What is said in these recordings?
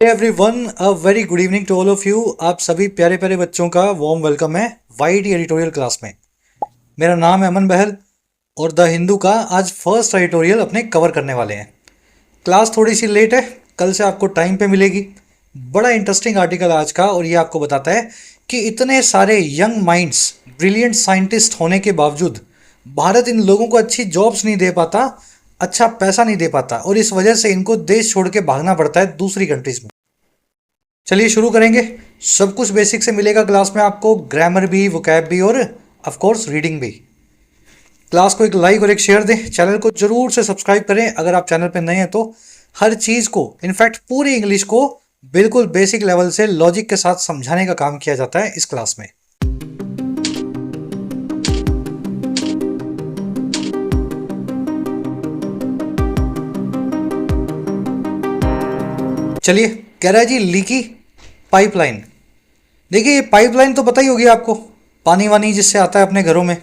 Everyone, a very good evening to all of you. आप सभी प्यारे प्यारे बच्चों का वार्म वेलकम है वाईटी एडिटोरियल क्लास में। मेरा नाम है अमन बहल और द हिंदू का आज फर्स्ट एडिटोरियल अपने कवर करने वाले हैं। क्लास थोड़ी सी लेट है, कल से आपको टाइम पे मिलेगी। बड़ा इंटरेस्टिंग आर्टिकल आज का, और ये आपको बताता है कि इतने सारे यंग माइंड्स, ब्रिलियंट साइंटिस्ट होने के बावजूद भारत इन लोगों को अच्छी जॉब्स नहीं दे पाता, अच्छा पैसा नहीं दे पाता, और इस वजह से इनको देश छोड़ के भागना पड़ता है दूसरी कंट्रीज में। चलिए शुरू करेंगे। सब कुछ बेसिक से मिलेगा क्लास में आपको, ग्रामर भी, वोकैब भी, और ऑफ कोर्स रीडिंग भी। क्लास को एक लाइक और एक शेयर दें, चैनल को जरूर से सब्सक्राइब करें अगर आप चैनल पर नए हैं तो। हर चीज़ को, इनफैक्ट पूरी इंग्लिश को बिल्कुल बेसिक लेवल से लॉजिक के साथ समझाने का काम किया जाता है इस क्लास में। चलिए, कह रहा है जी लीकी पाइपलाइन। देखिए, ये पाइपलाइन तो पता ही होगी आपको, पानी वानी जिससे आता है अपने घरों में।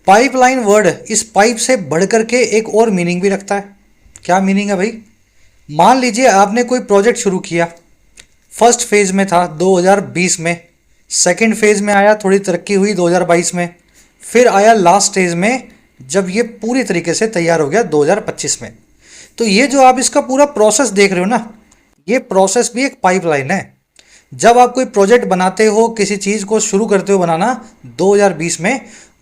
पाइपलाइन वर्ड इस पाइप से बढ़कर के एक और मीनिंग भी रखता है। क्या मीनिंग है भाई? मान लीजिए आपने कोई प्रोजेक्ट शुरू किया, फर्स्ट फेज में था 2020 में, सेकंड फेज में आया, थोड़ी तरक्की हुई 2022 में, फिर आया लास्ट स्टेज में जब ये पूरी तरीके से तैयार हो गया 2025 में। तो ये जो आप इसका पूरा प्रोसेस देख रहे हो ना, ये प्रोसेस भी एक पाइपलाइन है। जब आप कोई प्रोजेक्ट बनाते हो, किसी चीज़ को शुरू करते हो बनाना 2020 में,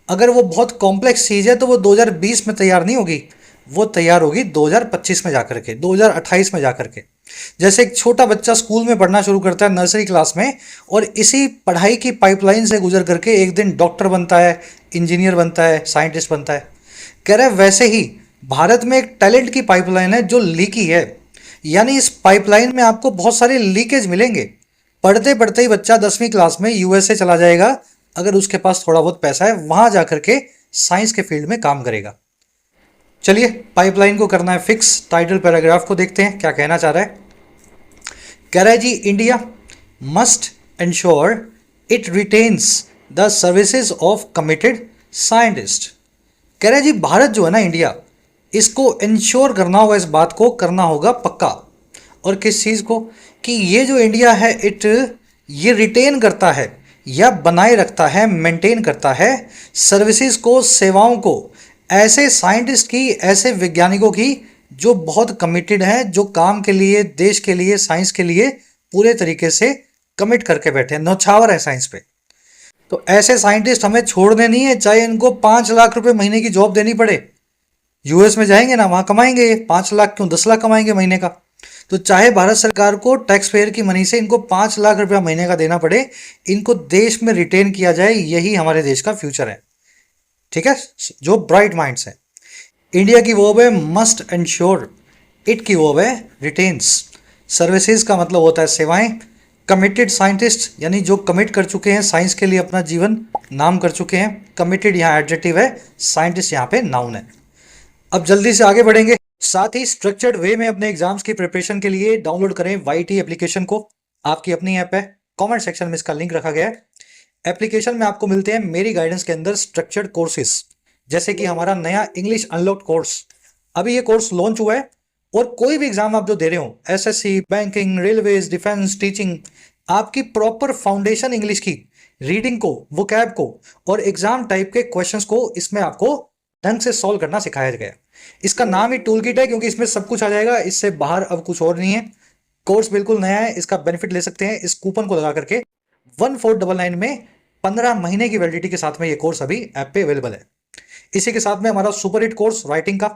अगर वो बहुत कॉम्प्लेक्स चीज़ है तो वो 2020 में तैयार नहीं होगी, वो तैयार होगी 2025 में जाकर के, 2028 में जाकर के। जैसे एक छोटा बच्चा स्कूल में पढ़ना शुरू करता है नर्सरी क्लास में, और इसी पढ़ाई की पाइपलाइन से गुजर करके एक दिन डॉक्टर बनता है, इंजीनियर बनता है, साइंटिस्ट बनता है। कह रहे हैं वैसे ही भारत में एक टैलेंट की पाइपलाइन है जो लीकी है। यानी इस पाइपलाइन में आपको बहुत सारे लीकेज मिलेंगे। पढ़ते पढ़ते ही बच्चा 10वीं क्लास में यूएसए चला जाएगा, अगर उसके पास थोड़ा बहुत पैसा है, वहां जाकर के साइंस के फील्ड में काम करेगा। चलिए, पाइपलाइन को करना है फिक्स। टाइटल पैराग्राफ को देखते हैं क्या कहना चाह रहा है। कह रहा है जी, India must ensure it retains the services of committed scientist. कह रहा है जी, भारत जो है ना, इंडिया, इसको इंश्योर करना होगा, इस बात को करना होगा पक्का। और किस चीज़ को? कि ये जो इंडिया है, ये रिटेन करता है या बनाए रखता है, मेंटेन करता है सर्विसेज को, सेवाओं को, ऐसे साइंटिस्ट की, ऐसे वैज्ञानिकों की जो बहुत कमिटेड हैं, जो काम के लिए, देश के लिए, साइंस के लिए पूरे तरीके से कमिट करके बैठे हैं, नौछावर है साइंस पे। तो ऐसे साइंटिस्ट हमें छोड़ने नहीं है, चाहे इनको 5 लाख रुपए महीने की जॉब देनी पड़े। यूएस में जाएंगे ना, वहां कमाएंगे 5 लाख, क्यों 10 लाख कमाएंगे महीने का। तो चाहे भारत सरकार को टैक्स पेयर की मनी से इनको 5 लाख रुपया महीने का देना पड़े, इनको देश में रिटेन किया जाए, यही हमारे देश का फ्यूचर है। ठीक है, जो ब्राइट माइंड्स है। इंडिया की वर्ब है मस्ट एंश्योर, इट की वर्ब है रिटेन्स। सर्विसेज का मतलब होता है सेवाएं। कमिटेड साइंटिस्ट यानी जो कमिट कर चुके हैं साइंस के लिए, अपना जीवन नाम कर चुके हैं। कमिटेड यहाँ एडजेक्टिव है, साइंटिस्ट यहाँ पे नाउन है। अब जल्दी से आगे बढ़ेंगे। साथ ही स्ट्रक्चर्ड वे में अपने एग्जाम्स की प्रिपरेशन के लिए डाउनलोड करें वाईटी एप्लीकेशन को। आपकी अपनी ऐप है, कमेंट सेक्शन में इसका लिंक रखा गया है। एप्लीकेशन में आपको मिलते हैं मेरी गाइडेंस के अंदर स्ट्रक्चर्ड कोर्सेज, जैसे कि हमारा नया इंग्लिश अनलॉक्ड कोर्स। अभी ये कोर्स लॉन्च हुआ है, और कोई भी एग्जाम आप जो दे रहे हो, SSC, banking, railways, defence, teaching, आपकी प्रॉपर फाउंडेशन इंग्लिश की, रीडिंग को, वोकैब को, और एग्जाम टाइप के क्वेश्चंस को इसमें आपको ढंग से सॉल्व करना सिखाया गया। इसका नाम ही टूल किट है, क्योंकि इसमें सब कुछ आ जाएगा, इससे बाहर अब कुछ और नहीं है। कोर्स बिल्कुल नया है, इसका बेनिफिट ले सकते हैं इस कूपन को लगा करके। 1499 में 15 महीने की वैलिडिटी के साथ में ये कोर्स अभी ऐप पे अवेलेबल है। इसी के साथ में हमारा सुपर हिट कोर्स राइटिंग का,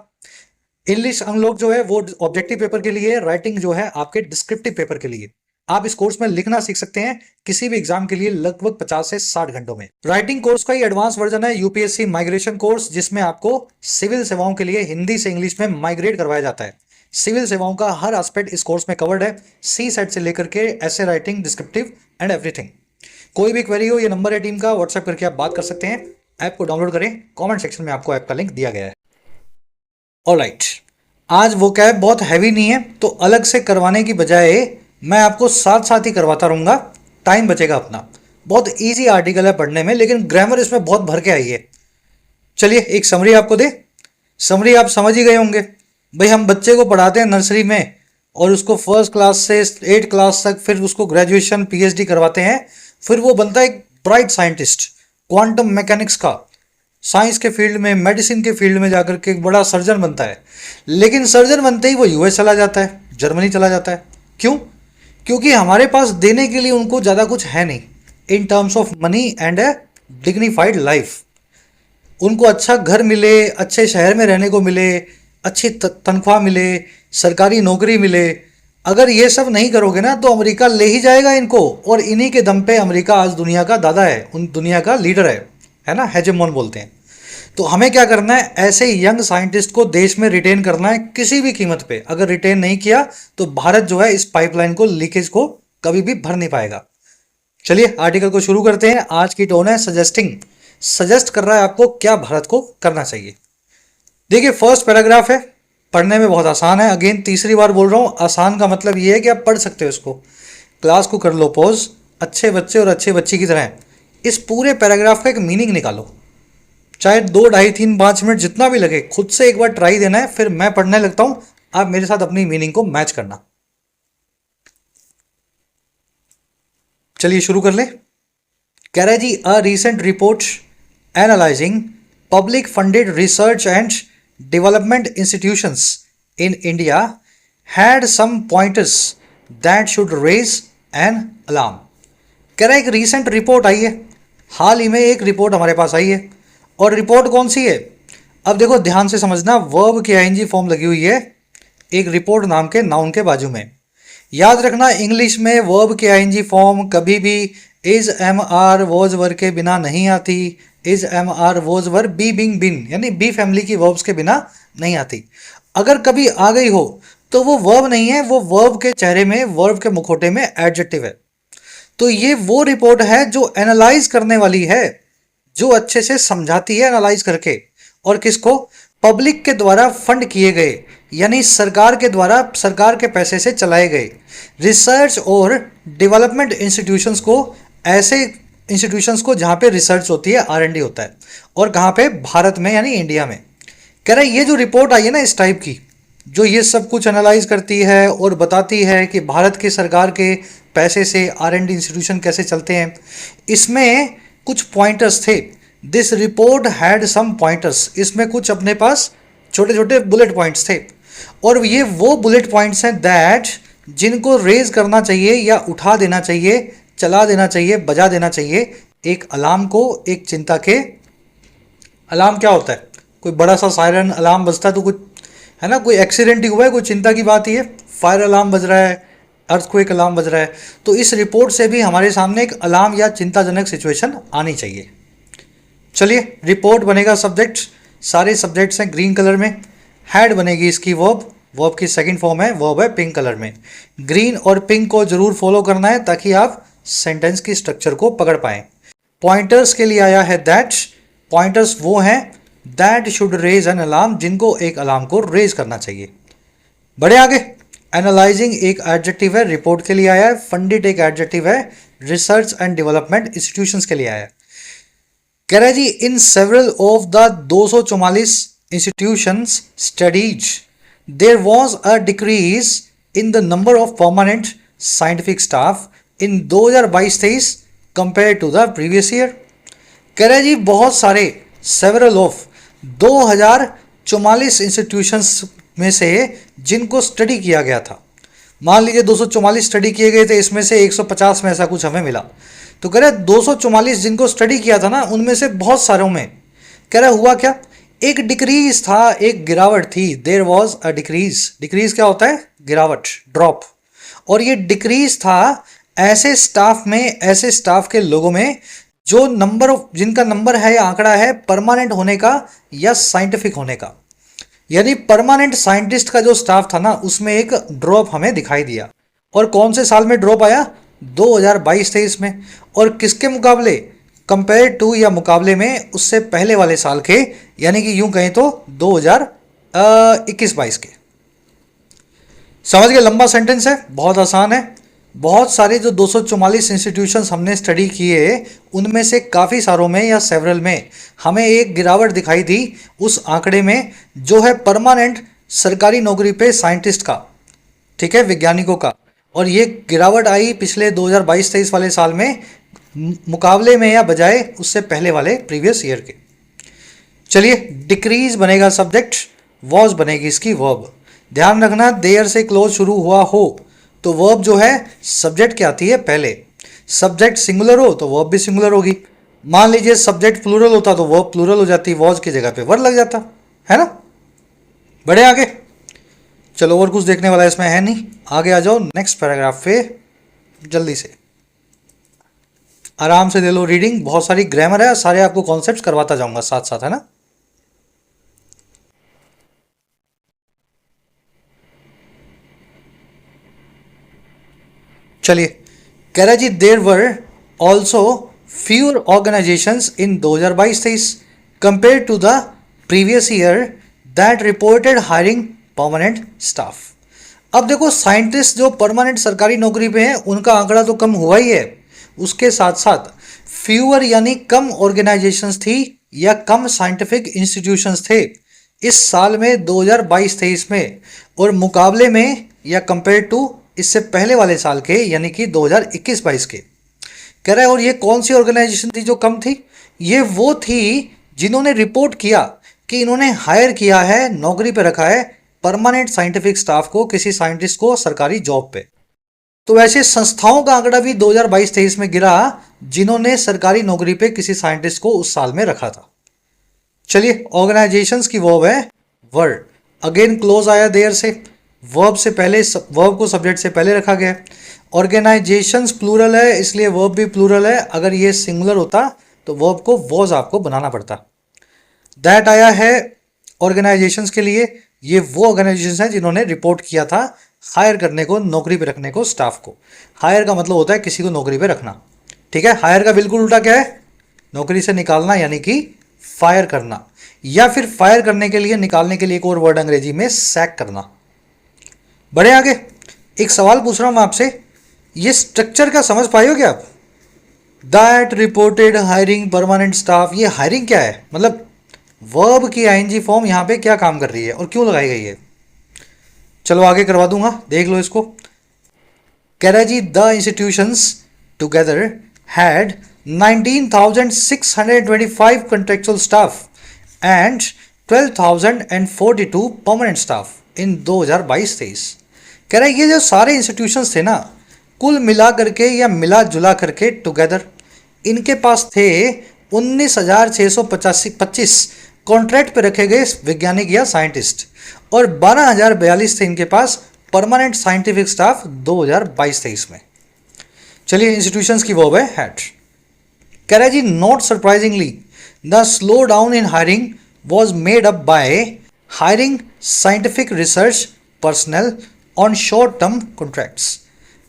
इंग्लिश अनलॉक जो है वो ऑब्जेक्टिव पेपर के लिए, राइटिंग जो है आपके डिस्क्रिप्टिव पेपर के लिए। आप इस कोर्स में लिखना सीख सकते हैं किसी भी एग्जाम के लिए लगभग 50 से 60 घंटों में। राइटिंग कोर्स का ही एडवांस वर्जन है यूपीएससी माइग्रेशन कोर्स, जिसमें आपको सिविल सेवाओं के लिए हिंदी से इंग्लिश में माइग्रेट करवाया जाता है। सिविल सेवाओं का हर एस्पेक्ट इस कोर्स में कवर्ड है, सी सेट से लेकर के ऐसे राइटिंग, डिस्क्रिप्टिव एंड एवरीथिंग। कोई भी क्वेरी हो, ये नंबर है टीम का, व्हाट्सएप करके आप बात कर सकते हैं। ऐप को डाउनलोड करें, कमेंट सेक्शन में आपको ऐप का लिंक दिया गया है। ऑलराइट, आज वो कैब बहुत हैवी नहीं है, तो अलग से करवाने की बजाय मैं आपको साथ साथ ही करवाता रहूँगा, टाइम बचेगा अपना। बहुत इजी आर्टिकल है पढ़ने में, लेकिन ग्रामर इसमें बहुत भर के आई है। चलिए एक समरी आपको दे। समरी आप समझ ही गए होंगे भाई, हम बच्चे को पढ़ाते हैं नर्सरी में, और उसको फर्स्ट क्लास से 8 क्लास तक फिर उसको ग्रेजुएशन पीएचडी करवाते हैं, फिर वो बनता है एक ब्राइट साइंटिस्ट क्वांटम मैकेनिक्स का, साइंस के फील्ड में, मेडिसिन के फील्ड में जाकर के एक बड़ा सर्जन बनता है। लेकिन सर्जन बनते ही वो यूएस चला जाता है, जर्मनी चला जाता है। क्यों? क्योंकि हमारे पास देने के लिए उनको ज़्यादा कुछ है नहीं in terms of money and A dignified life. उनको अच्छा घर मिले, अच्छे शहर में रहने को मिले, अच्छी तनख्वाह मिले, सरकारी नौकरी मिले। अगर ये सब नहीं करोगे ना तो अमेरिका ले ही जाएगा इनको, और इन्हीं के दम पे अमेरिका आज दुनिया का दादा है, उन दुनिया का लीडर है ना, हेजेमोन बोलते हैं। तो हमें क्या करना है, ऐसे यंग साइंटिस्ट को देश में रिटेन करना है किसी भी कीमत पे। अगर रिटेन नहीं किया तो भारत जो है इस पाइपलाइन को, लीकेज को कभी भी भर नहीं पाएगा। चलिए आर्टिकल को शुरू करते हैं। आज की टोन है सजेस्टिंग, सजेस्ट कर रहा है आपको क्या भारत को करना चाहिए। देखिए फर्स्ट पैराग्राफ है, पढ़ने में बहुत आसान है। अगेन तीसरी बार बोल रहा हूँ, आसान का मतलब ये है कि आप पढ़ सकते हो इसको। क्लास को कर लो पॉज, अच्छे बच्चे और अच्छे बच्ची की तरह इस पूरे पैराग्राफ का एक मीनिंग निकालो। चाहे 2, ढाई, 3, 5 मिनट जितना भी लगे, खुद से एक बार ट्राई देना है, फिर मैं पढ़ने लगता हूँ, आप मेरे साथ अपनी मीनिंग को मैच करना। चलिए शुरू कर ले। कह रहा है जी, a recent report analysing public funded research and development institutions in India had some pointers that should raise an alarm. कह रहा है एक रीसेंट रिपोर्ट आई है, हाल ही में एक रिपोर्ट हमारे पास आई है। और रिपोर्ट कौन सी है? अब देखो ध्यान से समझना, वर्ब की आईएनजी फॉर्म लगी हुई है एक रिपोर्ट नाम के नाउन के बाजू में। याद रखना इंग्लिश में वर्ब की आईएनजी फॉर्म कभी भी is, am, are, was were के बिना नहीं आती। Is, am, are, was were, be, being, been यानी बी फैमिली की वर्ब्स के बिना नहीं आती। अगर कभी आ गई हो तो वो वर्ब नहीं है, वो वर्ब के चेहरे में, वर्ब के मुखौटे में एडजेक्टिव है। तो ये वो रिपोर्ट है जो एनालाइज करने वाली है, जो अच्छे से समझाती है एनालाइज करके। और किसको? पब्लिक के द्वारा फंड किए गए, यानी सरकार के द्वारा, सरकार के पैसे से चलाए गए रिसर्च और डेवलपमेंट इंस्टीट्यूशंस को, ऐसे इंस्टीट्यूशंस को जहाँ पे रिसर्च होती है, आर&डी होता है। और कहाँ पे? भारत में यानी इंडिया में। कह रहा है ये जो रिपोर्ट आई है ना इस टाइप की, जो ये सब कुछ एनालाइज करती है और बताती है कि भारत की सरकार के पैसे से आर&डी इंस्टीट्यूशन कैसे चलते हैं, इसमें कुछ पॉइंटर्स थे। This report had some pointers, इसमें कुछ अपने पास छोटे छोटे बुलेट पॉइंट्स थे। और ये वो बुलेट पॉइंट्स हैं दैट, जिनको रेज करना चाहिए या उठा देना चाहिए, चला देना चाहिए, बजा देना चाहिए एक अलार्म को, एक चिंता के। अलार्म क्या होता है? कोई बड़ा सा सायरन अलार्म बजता है तो कुछ है ना, कोई एक्सीडेंट ही हुआ है, कोई चिंता की बात ही है, फायर अलार्म बज रहा है, अर्थक्वेक अलार्म बज रहा है। तो इस रिपोर्ट से भी हमारे सामने एक अलार्म या चिंताजनक सिचुएशन आनी चाहिए। चलिए रिपोर्ट बनेगा सब्जेक्ट, सारे सब्जेक्ट्स हैं ग्रीन कलर में। हैड बनेगी इसकी वर्ब, वर्ब की सेकंड फॉर्म है, वर्ब है पिंक कलर में। ग्रीन और पिंक को जरूर फॉलो करना है ताकि आप सेंटेंस की स्ट्रक्चर को पकड़ पाएं। पॉइंटर्स के लिए आया है दैट, पॉइंटर्स वो हैं that should raise an alarm, जिनको एक अलार्म को रेज करना चाहिए। बढ़े आगे। एनालाइजिंग एक एडजेक्टिव है, रिपोर्ट के लिए आया है। फंडेड एक एडजेक्टिव है, रिसर्च एंड डेवलपमेंट इंस्टीट्यूशंस के लिए आया है। कह रहा है जी, in several of the 244 institutions studies there was a decrease in the number of permanent scientific staff in 2022-23 compare to the previous year. कह रहा है जी बहुत सारे, सेवरल ऑफ 2044 इंस्टीट्यूशंस में से जिनको स्टडी किया गया था। मान लीजिए 244 स्टडी किए गए थे, इसमें से 150 में ऐसा कुछ हमें मिला। तो कह रहा है 244 जिनको स्टडी किया था ना, उनमें से बहुत सारों में कह रहा है हुआ क्या, एक डिक्रीज था, एक गिरावट थी। There was a decrease, decrease क्या होता है? गिरावट, ड्रॉप। और ये डिक्रीज था ऐसे स्टाफ में, ऐसे स्टाफ के लोगों में जो नंबर ऑफ, जिनका नंबर है या आंकड़ा है परमानेंट होने का या साइंटिफिक होने का। यानी परमानेंट साइंटिस्ट का जो स्टाफ था ना, उसमें एक ड्रॉप हमें दिखाई दिया। और कौन से साल में ड्रॉप आया? 2022-23 में। और किसके मुकाबले? कंपेयर टू या मुकाबले में उससे पहले वाले साल के, यानी कि यूं कहें तो 2021-22 के। समझ गए? लंबा सेंटेंस है, बहुत आसान है। बहुत सारे जो 244 इंस्टीट्यूशंस हमने स्टडी किए, उनमें से काफ़ी सारों में या सेवरल में हमें एक गिरावट दिखाई दी उस आंकड़े में जो है परमानेंट सरकारी नौकरी पे साइंटिस्ट का। ठीक है, वैज्ञानिकों का। और ये गिरावट आई पिछले 2022-23 वाले साल में मुकाबले में या बजाय उससे पहले वाले प्रीवियस ईयर के। चलिए, डिक्रीज बनेगा सब्जेक्ट, वॉज बनेगी इसकी वर्ब। ध्यान रखना, देयर से क्लोज शुरू हुआ हो तो वर्ब जो है सब्जेक्ट की आती है पहले। सब्जेक्ट सिंगुलर हो तो वर्ब भी सिंगुलर होगी। मान लीजिए सब्जेक्ट प्लूरल होता तो वर्ब प्लूरल हो जाती, वॉज की जगह पे वर्ब लग जाता, है ना। बढ़े आगे। चलो, और कुछ देखने वाला इसमें है नहीं, आगे आ जाओ नेक्स्ट पैराग्राफ पे जल्दी से। आराम से ले लो रीडिंग, बहुत सारी ग्रामर है, सारे आपको कॉन्सेप्ट्स करवाता जाऊंगा साथ साथ, है ना। चलिए, कह रहा जी there were also fewer organisations in 2022-23 compare to the previous year that reported hiring permanent staff. अब देखो, साइंटिस्ट जो परमानेंट सरकारी नौकरी पे हैं उनका आंकड़ा तो कम हुआ ही है, उसके साथ साथ फ्यूअर यानी कम ऑर्गेनाइजेशंस थी या कम साइंटिफिक इंस्टीट्यूशंस थे इस साल में 2022-23 में, और मुकाबले में या कंपेयर टू इससे पहले वाले साल के यानी कि 2021-22 के। कह रहा है और ये कौन सी ऑर्गेनाइजेशन थी जो कम थी? ये वो थी जिन्होंने रिपोर्ट किया कि इन्होंने हायर किया है, नौकरी पे रखा है परमानेंट साइंटिफिक स्टाफ को, किसी साइंटिस्ट को सरकारी जॉब पे। तो ऐसे संस्थाओं का आंकड़ा भी 2022-23 में गिरा जिन्होंने सरकारी नौकरी पे किसी साइंटिस्ट को उस साल में रखा था। चलिए, ऑर्गेनाइजेशंस की वर्ब है वर्ड, अगेन क्लोज आया देयर से, वर्ब से पहले, वर्ब को सब्जेक्ट से पहले रखा गया। ऑर्गेनाइजेशंस प्लूरल है इसलिए वर्ब भी प्लूरल है, अगर ये सिंगुलर होता तो वर्ब को वॉज आपको बनाना पड़ता। दैट आया है ऑर्गेनाइजेशंस के लिए, ये वो ऑर्गेनाइजेशन है जिन्होंने रिपोर्ट किया था हायर करने को, नौकरी पे रखने को स्टाफ को। हायर का मतलब होता है किसी को नौकरी पे रखना, ठीक है। हायर का बिल्कुल उल्टा क्या है? नौकरी से निकालना, यानी कि फायर करना, या फिर फायर करने के लिए, निकालने के लिए एक और वर्ड अंग्रेजी में सैक करना। बढ़े आगे, एक सवाल पूछ रहा हूं मैं आपसे, ये स्ट्रक्चर का समझ पाए हो क्या आप? That reported hiring permanent staff, ये हायरिंग क्या है? मतलब वर्ब की आईएनजी फॉर्म यहां पे क्या काम कर रही है और क्यों लगाई गई है? चलो आगे करवा दूंगा, देख लो इसको। कह रहा है जी the institutions together had 19,625 contractual staff and 12,042 permanent staff in 2022-23। कह रहा है ये जो सारे इंस्टीट्यूशंस थे ना, कुल मिला करके या मिला जुला करके टुगेदर इनके पास थे 19,625 कॉन्ट्रैक्ट पे रखे गए वैज्ञानिक या साइंटिस्ट, और 12,042 थे इनके पास परमानेंट साइंटिफिक स्टाफ 2022-23 में। चलिए, इंस्टीट्यूशंस की वर्ब है हैड। कह रहा है जी not surprisingly the slow down in hiring was made up by hiring scientific research personnel on short term contracts.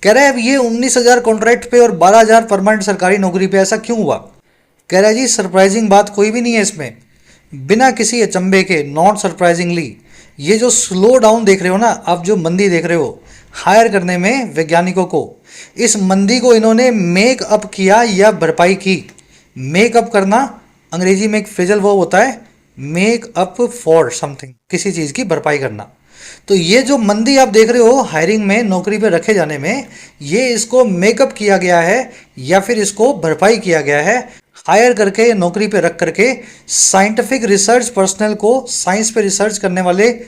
कह रहा है अब ये 19,000 कॉन्ट्रैक्ट पे और 12,000 परमानेंट सरकारी नौकरी पे ऐसा क्यों हुआ? कह रहा है जी सरप्राइजिंग बात कोई भी नहीं है इसमें, बिना किसी अचंभे के, नॉट सरप्राइजिंगली। ये जो स्लो डाउन देख रहे हो ना आप, जो मंदी देख रहे हो हायर करने में वैज्ञानिकों को, इस मंदी को इन्होंने मेक अप किया या भरपाई की। मेक अप करना अंग्रेजी में एक फ्रेजल वर्ब होता है, मेक अप फॉर समथिंग, किसी चीज़ की भरपाई करना। तो ये जो मंदी आप देख रहे हो हायरिंग में, नौकरी पे रखे जाने में, ये इसको मेकअप किया गया है या फिर इसको भरपाई किया गया है हायर करके, नौकरी पे रख करके साइंटिफिक रिसर्च पर्सनल को, साइंस पे रिसर्च करने वाले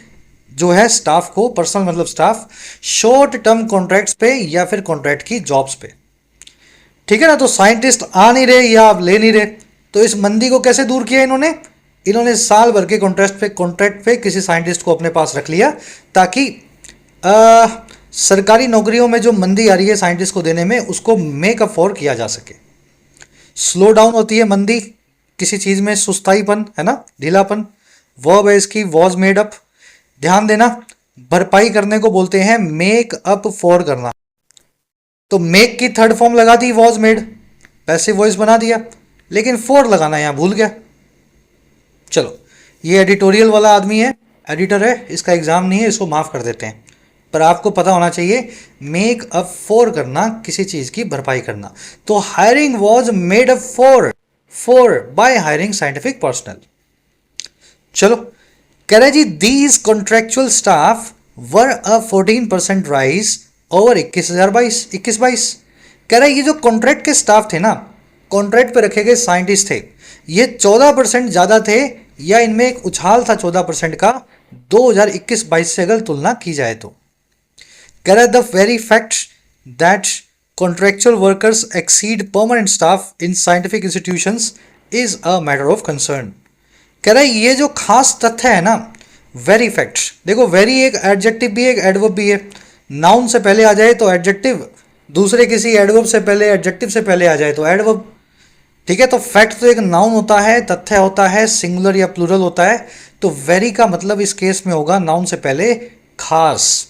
जो है स्टाफ को, पर्सनल मतलब स्टाफ, शॉर्ट टर्म कॉन्ट्रैक्ट्स पे या फिर कॉन्ट्रैक्ट की जॉब्स पे, ठीक है ना। तो साइंटिस्ट आ नहीं रहे या आप ले नहीं रहे, तो इस मंदी को कैसे दूर किया इन्होंने? इन्होंने साल भर के कॉन्ट्रैक्ट पे किसी साइंटिस्ट को अपने पास रख लिया, ताकि सरकारी नौकरियों में जो मंदी आ रही है साइंटिस्ट को देने में, उसको मेकअप फॉर किया जा सके। स्लो डाउन होती है मंदी, किसी चीज़ में सुस्ताईपन, है ना, ढीलापन। वर्ब है इसकी वॉज मेड अप। ध्यान देना, भरपाई करने को बोलते हैं मेक अप फॉर करना। तो मेक की थर्ड फॉर्म लगा दी वॉज मेड, पैसिव वॉइस बना दिया, लेकिन फॉर लगाना यहां भूल गया। चलो, ये एडिटोरियल वाला आदमी है, एडिटर है, इसका एग्जाम नहीं है, इसको माफ कर देते हैं, पर आपको पता होना चाहिए मेक अप फॉर करना, किसी चीज की भरपाई करना। तो hiring was made up for by hiring scientific personnel. चलो, कह रहे जी these contractual staff were a 14% rise over 21 22। कह रहा है ये जो कॉन्ट्रैक्ट के स्टाफ थे ना, कॉन्ट्रैक्ट पे रखे गए साइंटिस्ट थे, ये 14% ज़्यादा थे, या इनमें एक उछाल था 14% का 2021-22 से अगर तुलना की जाए तो। कह रहा है the very fact that contractual workers exceed permanent staff in scientific institutions is a matter of concern. कह रहा है ये जो खास तथ्य है ना, वेरी फैक्ट, देखो वेरी एक एडजेक्टिव भी है, एक एडवर्ब भी है। नाउन से पहले आ जाए तो एडजेक्टिव, दूसरे किसी एडवर्ब से पहले, एडजेक्टिव से पहले आ जाए तो एडवर्ब। ठीक है, तो फैक्ट तो एक नाउन होता है, तथ्य होता है, सिंगुलर या प्लूरल होता है। तो वेरी का मतलब इस केस में होगा नाउन से पहले खास।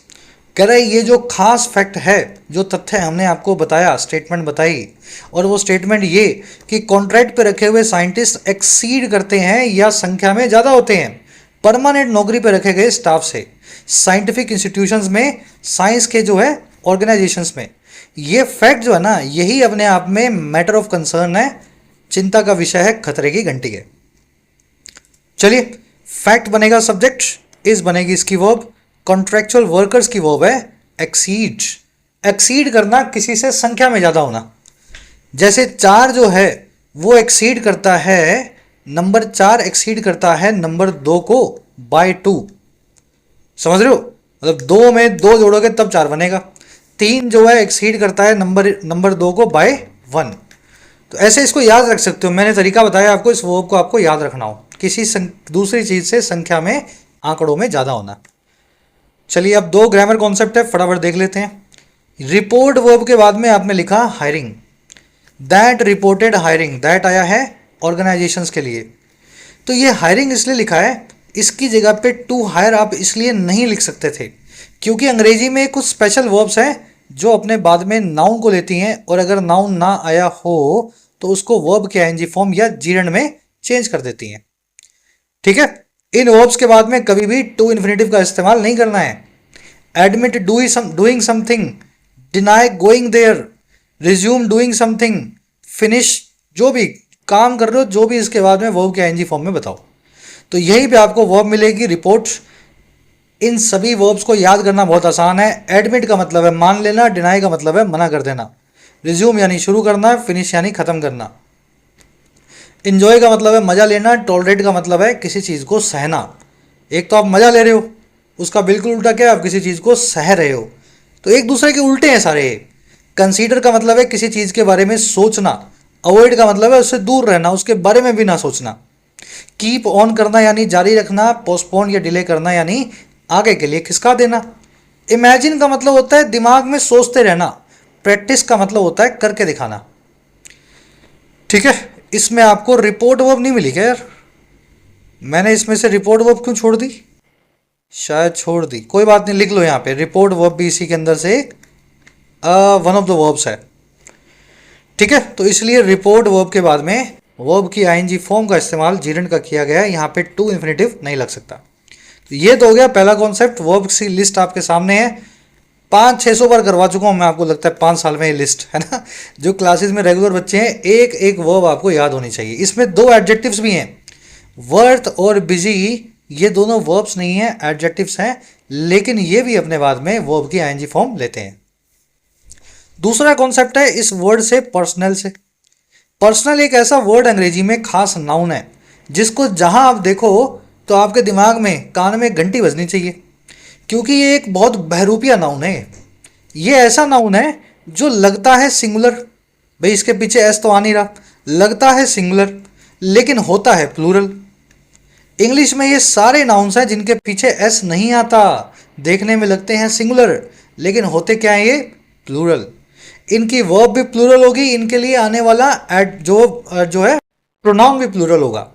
कह रहा है ये जो खास फैक्ट है, जो तथ्य हमने आपको बताया, स्टेटमेंट बताई, और वो स्टेटमेंट ये कि कॉन्ट्रैक्ट पे रखे हुए साइंटिस्ट एक्सीड करते हैं या संख्या में ज़्यादा होते हैं परमानेंट नौकरी पे रखे गए स्टाफ से साइंटिफिक इंस्टीट्यूशंस में, साइंस के जो है ऑर्गेनाइजेशंस में। ये फैक्ट जो है ना, यही अपने आप में मैटर ऑफ कंसर्न है, चिंता का विषय है, खतरे की घंटी है। चलिए, फैक्ट बनेगा सब्जेक्ट, इज बनेगी इसकी वर्ब, कॉन्ट्रेक्चुअल वर्कर्स की वर्ब है एक्सीड। एक्सीड करना, किसी से संख्या में ज़्यादा होना। जैसे 4 जो है वो एक्सीड करता है, नंबर 4 एक्सीड करता है नंबर 2 को बाय 2। समझ रहे हो, मतलब 2 में 2 जोड़ोगे तब 4 बनेगा। 3 जो है एक्सीड करता है नंबर 2 को बाय 1। तो ऐसे इसको याद रख सकते हो, मैंने तरीका बताया आपको, इस वर्ब को आपको याद रखना हो, किसी दूसरी चीज से संख्या में, आंकड़ों में ज्यादा होना। चलिए अब 2 ग्रामर कॉन्सेप्ट है, फटाफट देख लेते हैं। रिपोर्ट वर्ब के बाद में आपने लिखा hiring, that reported hiring, that आया है ऑर्गेनाइजेशंस के लिए। तो ये हायरिंग इसलिए लिखा है, इसकी जगह पे टू हायर आप इसलिए नहीं लिख सकते थे क्योंकि अंग्रेजी में कुछ स्पेशल वर्ब्स हैं जो अपने बाद में नाउन को लेती हैं, और अगर नाउन ना आया हो तो उसको वर्ब के आईएनजी फॉर्म या जीरंड में चेंज कर देती हैं। ठीक है, इन वर्ब्स के बाद में कभी भी टू इन्फिनेटिव का इस्तेमाल नहीं करना है। Admit doing something, deny going there, resume doing something, finish, जो भी काम कर रहे हो, जो भी इसके बाद में वर्ब के आईएनजी फॉर्म में बताओ। तो यहीं पे आपको वर्ब मिलेगी रिपोर्ट। इन सभी वर्ब्स को याद करना बहुत आसान है। एडमिट का मतलब है मान लेना, डिनाई का मतलब है मना कर देना, रिज्यूम यानी शुरू करना, फिनिश यानी खत्म करना, इंजॉय का मतलब है मजा लेना, टॉलरेट का मतलब है किसी चीज को सहना। एक तो आप मजा ले रहे हो, उसका बिल्कुल उल्टा क्या है, आप किसी चीज को सह रहे हो। तो एक दूसरे के उल्टे हैं सारे। कंसीडर का मतलब है किसी चीज के बारे में सोचना, अवॉइड का मतलब है उससे दूर रहना, उसके बारे में भी ना सोचना। कीप ऑन करना यानी जारी रखना, पोस्टपोन या डिले करना यानी आगे के लिए खिसका देना। इमेजिन का मतलब होता है दिमाग में सोचते रहना, प्रैक्टिस का मतलब होता है करके दिखाना। ठीक है, इसमें आपको रिपोर्ट वर्ब नहीं मिली क्या यार? मैंने इसमें से रिपोर्ट वर्ब क्यों छोड़ दी? शायद छोड़ दी, कोई बात नहीं, लिख लो यहाँ पे रिपोर्ट वर्ब भी इसी के अंदर से वन ऑफ द वर्ब्स है। ठीक है, तो इसलिए रिपोर्ट वर्ब के बाद में वर्ब की आईएनजी फॉर्म का इस्तेमाल जीरंड का किया गया है, यहाँ पे टू इन्फिनेटिव नहीं लग सकता। तो ये तो हो गया पहला कॉन्सेप्ट। वर्ब की लिस्ट आपके सामने है, 500-600 बार करवा चुका हूँ मैं, आपको लगता है 5 साल में ये लिस्ट है ना। जो क्लासेस में रेगुलर बच्चे हैं, एक एक वर्ब आपको याद होनी चाहिए। इसमें 2 एडजेक्टिव्स भी हैं, वर्थ और बिजी, ये दोनों वर्ब्स नहीं है, एडजेक्टिव्स हैं, लेकिन ये भी अपने बाद में वर्ब की आईएनजी फॉर्म लेते हैं। दूसरा कॉन्सेप्ट है इस वर्ड से, पर्सनल से। पर्सनल एक ऐसा वर्ड अंग्रेजी में खास नाउन है जिसको जहां आप देखो तो आपके दिमाग में, कान में घंटी बजनी चाहिए, क्योंकि ये एक बहुत बहरूपिया नाउन है। ये ऐसा नाउन है जो लगता है सिंगुलर, भाई इसके पीछे एस तो आ नहीं रहा, लगता है सिंगुलर लेकिन होता है प्लूरल। इंग्लिश में ये सारे नाउन्स हैं जिनके पीछे एस नहीं आता, देखने में लगते हैं सिंगुलर लेकिन होते क्या है, ये प्लूरल। इनकी वर्ब भी प्लूरल होगी, इनके लिए आने वाला जो है प्रोनाउन भी प्लूरल होगा।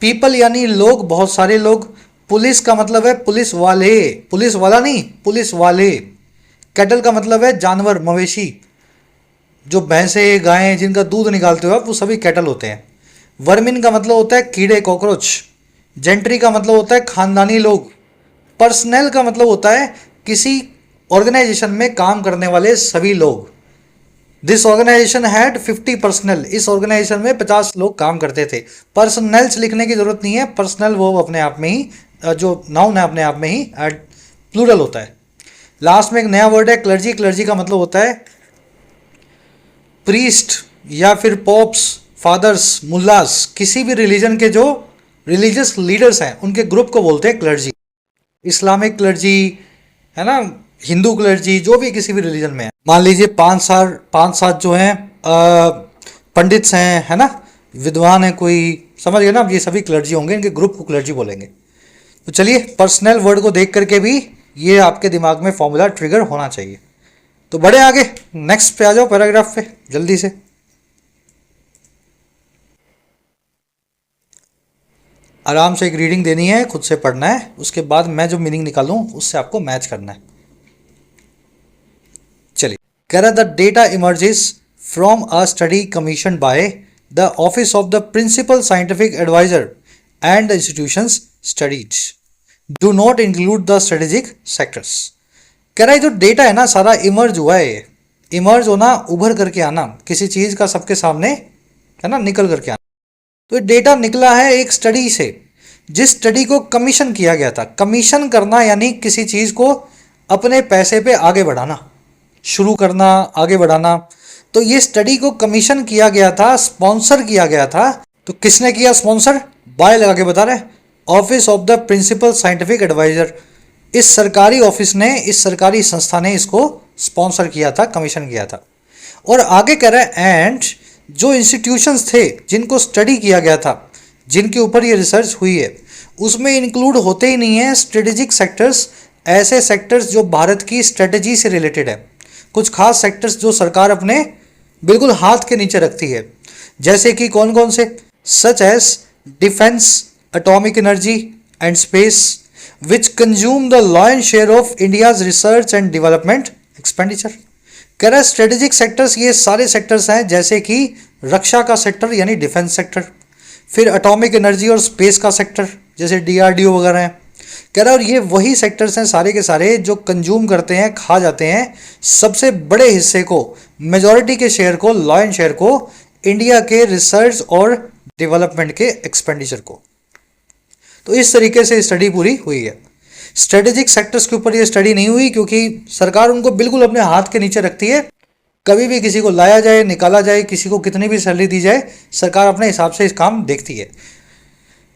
पीपल यानी लोग, बहुत सारे लोग। पुलिस का मतलब है पुलिस वाले, पुलिस वाला नहीं, पुलिस वाले। कैटल का मतलब है जानवर, मवेशी, जो भैंसे गायें जिनका दूध निकालते हो आप, वो सभी कैटल होते हैं। वर्मिन का मतलब होता है कीड़े, कॉकरोच। जेंट्री का मतलब होता है खानदानी लोग। पर्सनल का मतलब होता है किसी ऑर्गेनाइजेशन में काम करने वाले सभी लोग। दिस ऑर्गेनाइजेशन हैड 50 पर्सनल, इस ऑर्गेनाइजेशन में 50 लोग काम करते थे। पर्सनल्स लिखने की जरूरत नहीं है, पर्सनल वो अपने आप में ही, जो नाउन है अपने आप में ही प्लूरल होता है। लास्ट में एक नया वर्ड है क्लर्जी। क्लर्जी का मतलब होता है प्रीस्ट या फिर पॉप्स, फादर्स, मुल्लास, किसी भी रिलीजन के जो रिलीजियस लीडर्स हैं उनके ग्रुप को बोलते हैं क्लर्जी। इस्लामिक क्लर्जी है ना, हिंदू क्लर्जी, जो भी किसी भी रिलीजन में है। मान लीजिए पांच सात जो हैं पंडित्स हैं, है ना, विद्वान है कोई, समझ गए ना, अब ये सभी क्लर्जी होंगे, इनके ग्रुप को क्लर्जी बोलेंगे। तो चलिए पर्सनल वर्ड को देख करके भी ये आपके दिमाग में फॉर्मूला ट्रिगर होना चाहिए। तो बढ़े आगे, नेक्स्ट पे आ जाओ, पैराग्राफ पे जल्दी से। आराम से एक रीडिंग देनी है, खुद से पढ़ना है, उसके बाद मैं जो मीनिंग निकालूं उससे आपको मैच करना है। चलिए, कह रहा the data emerges from a study commission by the office of the principal scientific adviser and the institutions studied do not include the strategic sectors. कह रहा है जो डेटा है ना सारा इमर्ज हुआ है, इमर्ज होना, उभर करके आना, किसी चीज का सबके सामने है ना, निकल करके आना। तो डेटा निकला है एक स्टडी से, जिस स्टडी को कमीशन किया गया था। कमीशन करना यानी किसी चीज को अपने पैसे पे आगे बढ़ाना, शुरू करना, आगे बढ़ाना। तो ये स्टडी को कमीशन किया गया था, स्पॉन्सर किया गया था। तो किसने किया स्पॉन्सर? बाय लगा के बता रहे, office of the principal scientific adviser. इस सरकारी ऑफिस ने, इस सरकारी संस्था ने इसको स्पॉन्सर किया था, कमीशन किया था। और आगे कह रहा है एंड जो इंस्टीट्यूशंस थे जिनको स्टडी किया गया था, जिनके ऊपर ये रिसर्च हुई है, उसमें इंक्लूड होते ही नहीं है स्ट्रेटेजिक सेक्टर्स, ऐसे सेक्टर्स जो भारत की स्ट्रेटेजी से रिलेटेड है। कुछ खास सेक्टर्स जो सरकार अपने बिल्कुल हाथ के नीचे रखती है, जैसे कि कौन कौन से? Such as defence, atomic energy and space, which consume the lion share of India's research and development expenditure. कह रहा है स्ट्रेटेजिक सेक्टर्स ये सारे सेक्टर्स हैं, जैसे कि रक्षा का सेक्टर यानी डिफेंस सेक्टर, फिर एटॉमिक एनर्जी और स्पेस का सेक्टर जैसे डीआरडीओ वगैरह हैं। कह रहा है और ये वही सेक्टर्स हैं सारे के सारे जो कंज्यूम करते हैं, खा जाते हैं सबसे बड़े हिस्से को, मेजॉरिटी के शेयर को, लॉयन शेयर को, इंडिया के रिसर्च और डेवलपमेंट के एक्सपेंडिचर को। तो इस तरीके से स्टडी पूरी हुई है। स्ट्रेटेजिक सेक्टर्स के ऊपर ये स्टडी नहीं हुई क्योंकि सरकार उनको बिल्कुल अपने हाथ के नीचे रखती है। कभी भी किसी को लाया जाए, निकाला जाए, किसी को कितनी भी सैलरी दी जाए, सरकार अपने हिसाब से इस काम देखती है।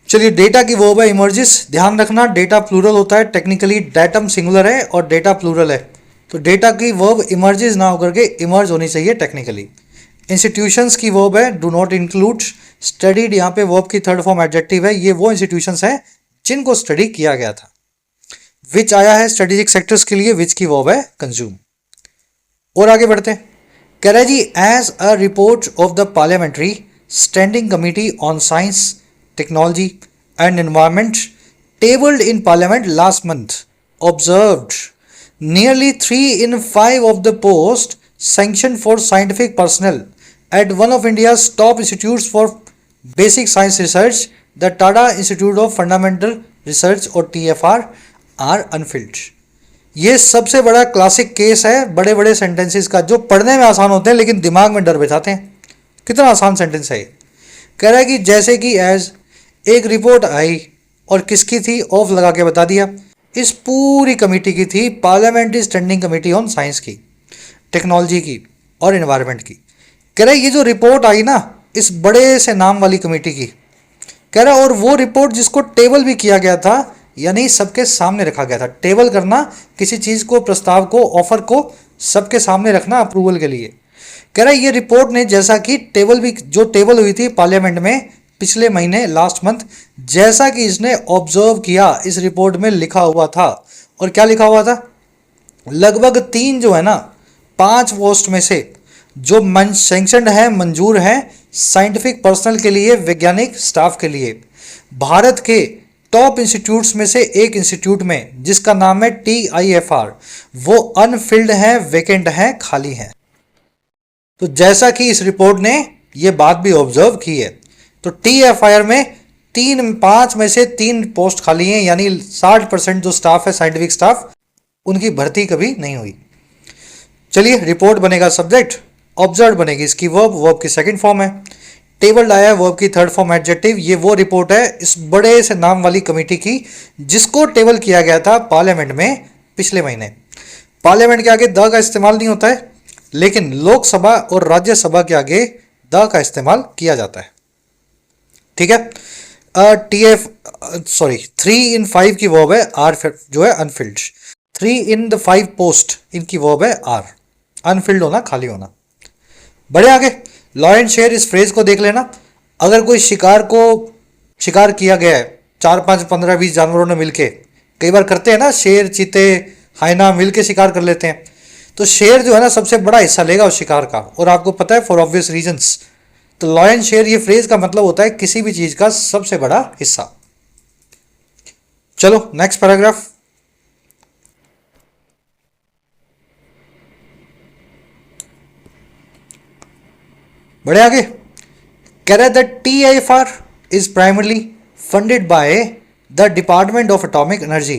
चलिए, डेटा की वर्ब है इमर्जिस। ध्यान रखना डेटा प्लूरल होता है, टेक्निकली डेटम सिंगुलर है और डेटा प्लूरल है। तो डेटा की वर्ब इमर्जिस ना होकर के इमर्ज होनी चाहिए टेक्निकली। इंस्टीट्यूशंस की वर्ब है डू नॉट इंक्लूड। स्टडीड यहाँ पे वर्ब की थर्ड फॉर्म एडजेक्टिव है, ये वो इंस्टीट्यूशंस हैं जिनको स्टडी किया गया था। विच आया है स्ट्रेटेजिक सेक्टर्स के लिए, विच की वर्ब है कंज्यूम। और आगे बढ़ते हैं। कह रहा है जी as a report of the parliamentary standing committee on science, technology and environment tabled in parliament last month observed nearly 3 in 5 of the posts sanctioned for scientific personnel at one of India's top institutes for basic science research, the Tata Institute of Fundamental Research or TFR, are unfilled। ये सबसे बड़ा classic case है बड़े बड़े sentences का, जो पढ़ने में आसान होते हैं लेकिन दिमाग में डर बिठाते हैं। कितना आसान सेंटेंस है ये। कह रहा है कि जैसे कि एज एक रिपोर्ट आई, और किसकी थी? ऑफ लगा के बता दिया। इस पूरी कमेटी की थी, parliamentary standing committee on science की, टेक्नोलॉजी की और एनवायरनमेंट की। कह रहा है ये जो रिपोर्ट आई ना इस बड़े से नाम वाली कमेटी की, कह रहा है और वो रिपोर्ट जिसको टेबल भी किया गया था, यानी सबके सामने रखा गया था। टेबल करना किसी चीज़ को, प्रस्ताव को, ऑफर को सबके सामने रखना अप्रूवल के लिए। कह रहा है ये रिपोर्ट ने, जैसा कि जो टेबल हुई थी पार्लियामेंट में पिछले महीने लास्ट मंथ, जैसा कि इसने ऑब्जर्व किया, इस रिपोर्ट में लिखा हुआ था। और क्या लिखा हुआ था? लगभग 3 जो है ना 5 पोस्ट में से जो सैंक्शनड है, मंजूर है साइंटिफिक पर्सनल के लिए, वैज्ञानिक स्टाफ के लिए, भारत के टॉप इंस्टीट्यूट्स में से एक इंस्टीट्यूट में जिसका नाम है TIFR, वो अनफिल्ड है, वेकेंट है, खाली है। तो जैसा कि इस रिपोर्ट ने ये बात भी ऑब्जर्व की है, तो TIFR में 5 में से 3 पोस्ट खाली हैं, यानी 60% जो स्टाफ है, साइंटिफिक स्टाफ, उनकी भर्ती कभी नहीं हुई। चलिए, रिपोर्ट बनेगा सब्जेक्ट, ऑब्जर्व बनेगी इसकी वर्ब की सेकंड फॉर्म है, टेबल आया वर्ब की थर्ड फॉर्म एडजेक्टिव। ये वो रिपोर्ट है इस बड़े से नाम वाली कमेटी की जिसको टेबल किया गया था पार्लियामेंट में पिछले महीने। पार्लियामेंट के आगे द का इस्तेमाल नहीं होता है, लेकिन लोकसभा और राज्यसभा के आगे द का इस्तेमाल किया जाता है। ठीक है। टी एफ सॉरी 3 in 5 की वर्ब है आर जो है अनफिल्ड। 3 in the 5 पोस्ट इनकी वर्ब है आर, अनफिल्ड होना, खाली होना। बढ़े आगे, लॉ एंड शेयर इस फ्रेज को देख लेना। अगर कोई शिकार किया गया है 4, 5, 15, 20 जानवरों ने मिलके, कई बार करते हैं ना, शेर, चीते, हाइना मिलके शिकार कर लेते हैं, तो शेर जो है ना सबसे बड़ा हिस्सा लेगा उस शिकार का, और आपको पता है फॉर ऑब्वियस रीजंस। तो लॉ एंड शेयर ये फ्रेज का मतलब होता है किसी भी चीज का सबसे बड़ा हिस्सा। चलो नेक्स्ट पैराग्राफ। बढ़े आगे, कह रहा है that TIFR is primarily funded by the department of atomic energy.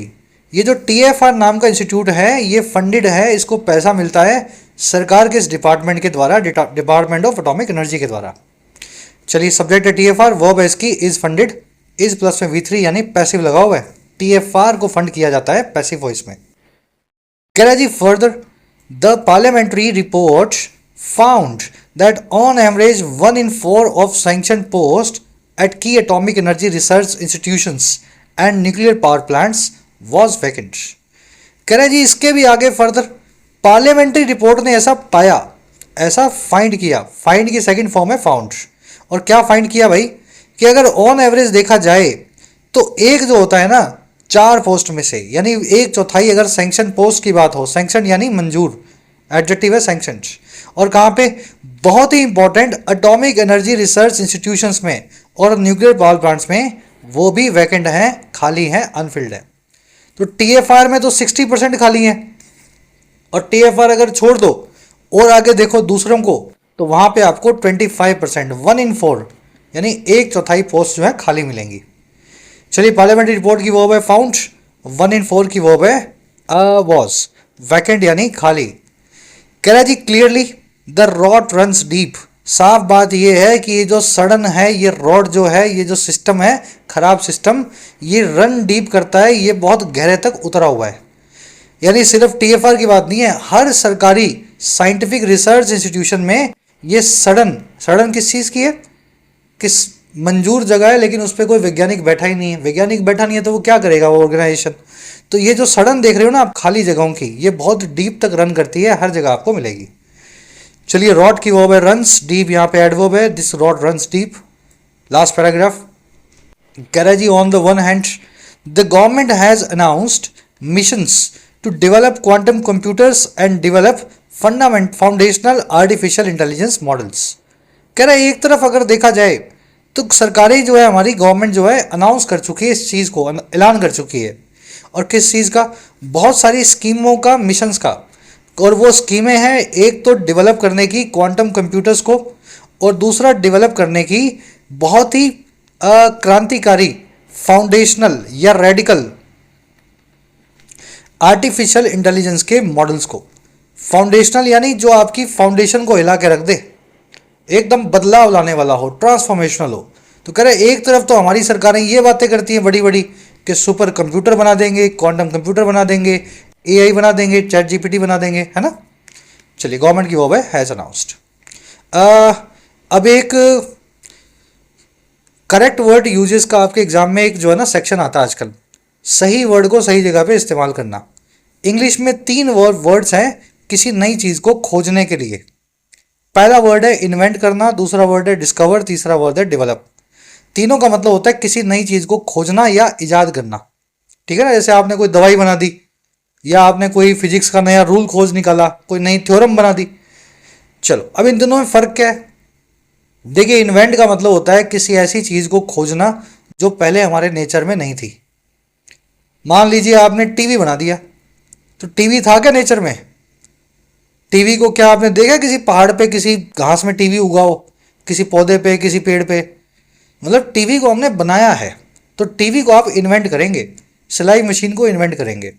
ये जो TIFR नाम का इंस्टीट्यूट है ये फंडेड है, इसको पैसा मिलता है सरकार के इस डिपार्टमेंट के द्वारा, डिपार्टमेंट ऑफ एटॉमिक एनर्जी के द्वारा। चलिए, सब्जेक्ट है TIFR, वर्ब है इसकी इज फंडेड, इज प्लस में V3 यानी पैसिव लगा हुआ है। TIFR को फंड किया जाता है पैसिव वॉइस में। कह रहा है जी further, the parliamentary report found that on average 1 in 4 of sanctioned posts at key atomic energy research institutions and nuclear power plants was vacant। कह रहे जी इसके भी आगे फर्दर, पार्लियामेंट्री रिपोर्ट ने ऐसा पाया, ऐसा फाइंड किया, फाइंड की सेकंड फॉर्म है फाउंड। और क्या फाइंड किया भाई, कि अगर ऑन एवरेज देखा जाए तो एक जो होता है ना 4 पोस्ट में से, यानी 1/4 अगर सैंक्शन पोस्ट की बात हो, सैंक्शन यानी मंजूर, एडजेक्टिव है सैंक्शन, और कहाँ पे, बहुत ही important atomic energy research institutions में और न्यूक्लियर पावर प्लांट्स में, वो भी वैकेंट हैं, खाली हैं, अनफिल्ड है। तो TIFR में तो 60% खाली हैं, और TIFR अगर छोड़ दो और आगे देखो दूसरों को, तो वहां पे आपको 25%, 1 in 4 यानी 1/4 पोस्ट जो है खाली मिलेंगी। चलिए, पार्लियामेंट्री रिपोर्ट की वर्ब है फाउंड, 1 in 4 की वर्ब है वॉज, वैकेंट यानी खाली। कह रहा जी clearly the rot runs deep, साफ बात ये है कि ये जो सड़न है, ये रॉड जो है, ये जो सिस्टम है, खराब सिस्टम, ये रन डीप करता है, ये बहुत गहरे तक उतरा हुआ है। यानी सिर्फ TIFR की बात नहीं है, हर सरकारी साइंटिफिक रिसर्च इंस्टीट्यूशन में ये सड़न किस चीज़ की है, किस मंजूर जगह है, लेकिन उस पर कोई वैज्ञानिक बैठा ही नहीं है। वैज्ञानिक बैठा नहीं है तो वो क्या करेगा वो ऑर्गेनाइजेशन। तो ये जो सड़न देख रहे हो ना आप खाली जगहों की, ये बहुत डीप तक रन करती है, हर जगह आपको मिलेगी। चलिए, रॉड की वर्ब है रन्स डीप, यहाँ पे एडवर्ब है, this rot runs deep. Last paragraph, कह रहा है जी on the one hand the government has announced missions to develop quantum computers and develop foundational artificial intelligence models. कह रहा है एक तरफ अगर देखा जाए तो सरकारें जो है, हमारी गवर्नमेंट जो है अनाउंस कर चुकी है, इस चीज़ को ऐलान कर चुकी है, और किस चीज़ का, बहुत सारी स्कीमों का, मिशंस का। और वो स्कीमें हैं, एक तो डेवलप करने की क्वांटम कंप्यूटर्स को, और दूसरा डेवलप करने की बहुत ही क्रांतिकारी फाउंडेशनल या रेडिकल आर्टिफिशियल इंटेलिजेंस के मॉडल्स को। फाउंडेशनल यानी जो आपकी फाउंडेशन को हिला के रख दे, एकदम बदलाव लाने वाला हो, ट्रांसफॉर्मेशनल हो। तो कह रहे एक तरफ तो हमारी सरकारें ये बातें करती हैं बड़ी बड़ी कि सुपर कंप्यूटर बना देंगे, क्वांटम कंप्यूटर बना देंगे, AI बना देंगे, चैट GPT बना देंगे, है ना। चलिए, गवर्नमेंट की वर्ब है हैज अनाउंस्ड। अब एक करेक्ट वर्ड यूजेस का आपके एग्जाम में एक जो है ना सेक्शन आता है आजकल, सही वर्ड को सही जगह पे इस्तेमाल करना। इंग्लिश में 3 वर्ड्स हैं किसी नई चीज़ को खोजने के लिए। पहला वर्ड है इन्वेंट करना, दूसरा वर्ड है डिस्कवर, तीसरा वर्ड है डेवलप। तीनों का मतलब होता है किसी नई चीज़ को खोजना या इजाद करना। ठीक है ना, जैसे आपने कोई दवाई बना दी, या आपने कोई फिजिक्स का नया रूल खोज निकाला, कोई नई थ्योरम बना दी। चलो, अब इन दोनों में फ़र्क क्या है। देखिए, इन्वेंट का मतलब होता है किसी ऐसी चीज़ को खोजना जो पहले हमारे नेचर में नहीं थी। मान लीजिए आपने टीवी बना दिया, तो टीवी था क्या नेचर में? टीवी को क्या आपने देखा किसी पहाड़ पे, किसी घास में टीवी उगा हो, किसी पौधे पे, किसी पेड़ पे? मतलब टीवी को हमने बनाया है। तो टीवी को आप इन्वेंट करेंगे, सिलाई मशीन को इन्वेंट करेंगे।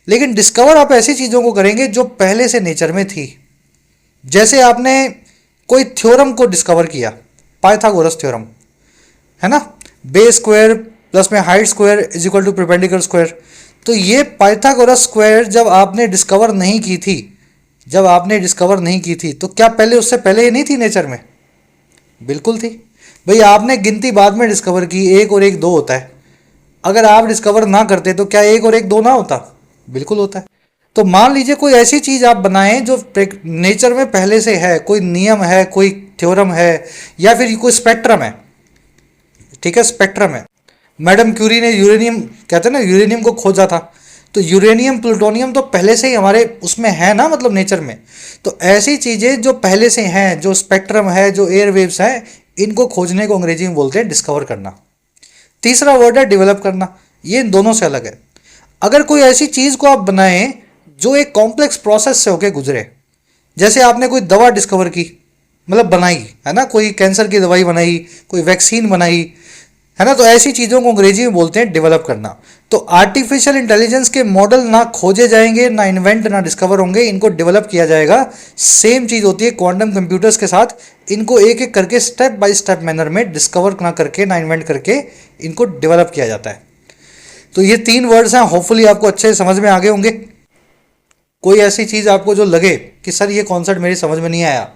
लेकिन डिस्कवर आप ऐसी चीज़ों को करेंगे जो पहले से नेचर में थी। जैसे आपने कोई थ्योरम को डिस्कवर किया, पाइथागोरस थ्योरम, है ना, बेस स्क्वायर प्लस में height square is equal to perpendicular square. तो ये पाइथागोरस स्क्वायर जब आपने डिस्कवर नहीं की थी, तो क्या पहले, उससे पहले ये नहीं थी नेचर में? बिल्कुल थी। भाई आपने गिनती बाद में डिस्कवर की, एक और एक दो होता है। अगर आप डिस्कवर ना करते तो क्या एक और एक दो ना होता? बिल्कुल होता है। तो मान लीजिए कोई ऐसी चीज आप बनाएं जो नेचर में पहले से है, कोई नियम है, कोई थ्योरम है, या फिर कोई स्पेक्ट्रम है। ठीक है, स्पेक्ट्रम है। मैडम क्यूरी ने यूरेनियम, कहते हैं ना, यूरेनियम को खोजा था। तो यूरेनियम प्लूटोनियम तो पहले से ही हमारे उसमें है ना, मतलब नेचर में। तो ऐसी चीजें जो पहले से हैं, जो स्पेक्ट्रम है, जो एयर वेव्स हैं, इनको खोजने को अंग्रेजी में बोलते हैं डिस्कवर करना। तीसरा वर्ड है डेवलप करना। ये इन दोनों से अलग है। अगर कोई ऐसी चीज को आप बनाएं जो एक कॉम्प्लेक्स प्रोसेस से होके गुजरे, जैसे आपने कोई दवा डिस्कवर की, मतलब बनाई है ना, कोई कैंसर की दवाई बनाई, कोई वैक्सीन बनाई, है ना, तो ऐसी चीज़ों को अंग्रेजी में बोलते हैं डेवलप करना। तो आर्टिफिशियल इंटेलिजेंस के मॉडल ना खोजे जाएंगे, ना इन्वेंट, ना डिस्कवर होंगे, इनको डेवलप किया जाएगा। सेम चीज़ होती है क्वांटम कंप्यूटर्स के साथ। इनको एक एक करके स्टेप बाय स्टेप मैनर में डिस्कवर ना करके, ना इन्वेंट करके, इनको डेवलप किया जाता है। तो ये 3 वर्ड्स हैं, होपफुली आपको अच्छे से समझ में आ गए होंगे। कोई ऐसी चीज़ आपको जो लगे कि सर ये कॉन्सेप्ट मेरी समझ में नहीं आया,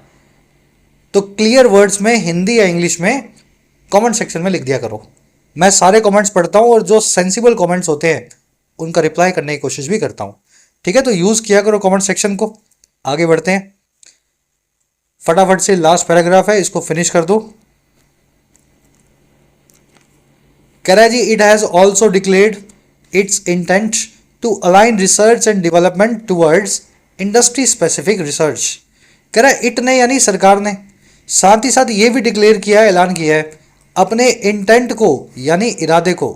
तो क्लियर वर्ड्स में हिंदी या इंग्लिश में कमेंट सेक्शन में लिख दिया करो। मैं सारे कमेंट्स पढ़ता हूँ और जो सेंसिबल कमेंट्स होते हैं उनका रिप्लाई करने की कोशिश भी करता हूँ। ठीक है, तो यूज़ किया करो कमेंट सेक्शन को। आगे बढ़ते हैं, फटाफट से लास्ट पैराग्राफ है, इसको फिनिश कर दो। कह रहा है जी, it has also declared its intent to align research and development towards industry specific research. कह रहा है इट ने, यानी सरकार ने, साथ ही साथ ये भी डिक्लेयर किया है, ऐलान किया है अपने इंटेंट को, यानी इरादे को,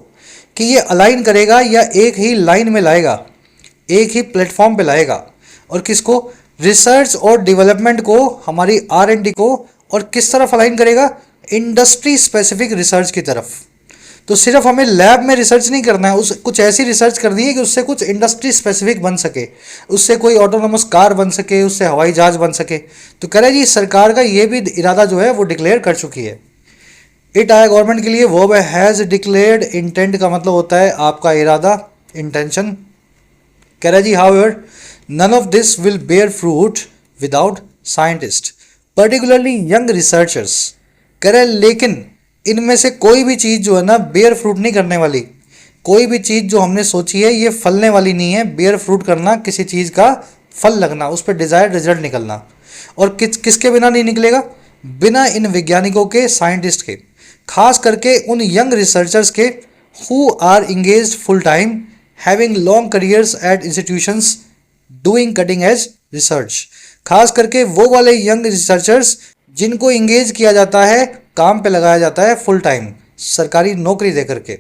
कि ये अलाइन करेगा या एक ही लाइन में लाएगा, एक ही प्लेटफॉर्म पे लाएगा। और किसको? रिसर्च और डेवलपमेंट को, हमारी R&D को, और किस तरफ अलाइन करेगा? इंडस्ट्री स्पेसिफिक रिसर्च की तरफ। तो सिर्फ हमें लैब में रिसर्च नहीं करना है, उस कुछ ऐसी रिसर्च करनी है कि उससे कुछ इंडस्ट्री स्पेसिफिक बन सके, उससे कोई ऑटोनोमस कार बन सके, उससे हवाई जहाज बन सके। तो कह रहे जी सरकार का ये भी इरादा जो है वो डिक्लेयर कर चुकी है। इट आया गवर्नमेंट के लिए, वर्ब है हैज़ डिक्लेयर्ड। इंटेंट का मतलब होता है आपका इरादा, इंटेंशन। कह रहा जी however none of this will bear fruit without scientist, particularly young researchers. कह रहे लेकिन इनमें से कोई भी चीज़ जो है ना बेयर फ्रूट नहीं करने वाली। कोई भी चीज़ जो हमने सोची है ये फलने वाली नहीं है। बेयर फ्रूट करना, किसी चीज़ का फल लगना, उस पर डिजायर्ड रिजल्ट निकलना। और किसके बिना नहीं निकलेगा? बिना इन वैज्ञानिकों के, साइंटिस्ट के, खास करके उन यंग रिसर्चर्स के who are engaged full time, having long careers at institutions, doing cutting edge research. खास करके वो वाले यंग रिसर्चर्स जिनको इंगेज किया जाता है, काम पे लगाया जाता है फुल टाइम, सरकारी नौकरी दे करके।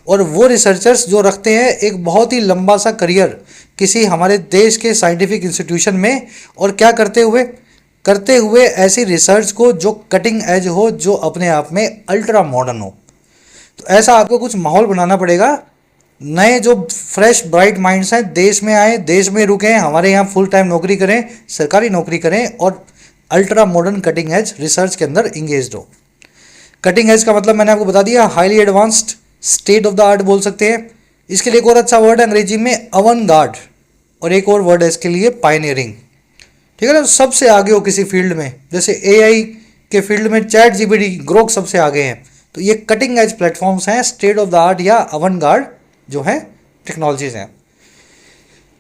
और वो रिसर्चर्स जो रखते हैं एक बहुत ही लंबा सा करियर किसी हमारे देश के साइंटिफिक इंस्टीट्यूशन में, और क्या करते हुए ऐसी रिसर्च को जो कटिंग एज हो, जो अपने आप में अल्ट्रा मॉडर्न हो। तो ऐसा आपको कुछ माहौल बनाना पड़ेगा। नए जो फ्रेश ब्राइट माइंड्स हैं देश में आए, देश में रुकें, हमारे यहाँ फुल टाइम नौकरी करें, सरकारी नौकरी करें, और ultra modern cutting edge research के अंदर इंगेज हो। कटिंग एज का मतलब मैंने आपको बता दिया, highly advanced, state of the art बोल सकते हैं। इसके लिए एक और अच्छा वर्ड है अंग्रेजी में अवन-गार्ड, और एक और वर्ड है इसके लिए पायनियरिंग। ठीक है ना, सबसे आगे हो किसी फील्ड में, जैसे AI के फील्ड में चैट GPT, ग्रोक सबसे आगे हैं। तो ये कटिंग एज प्लेटफॉर्म्स हैं, स्टेट ऑफ द आर्ट या अवन-गार्ड जो है टेक्नोलॉजीज हैं।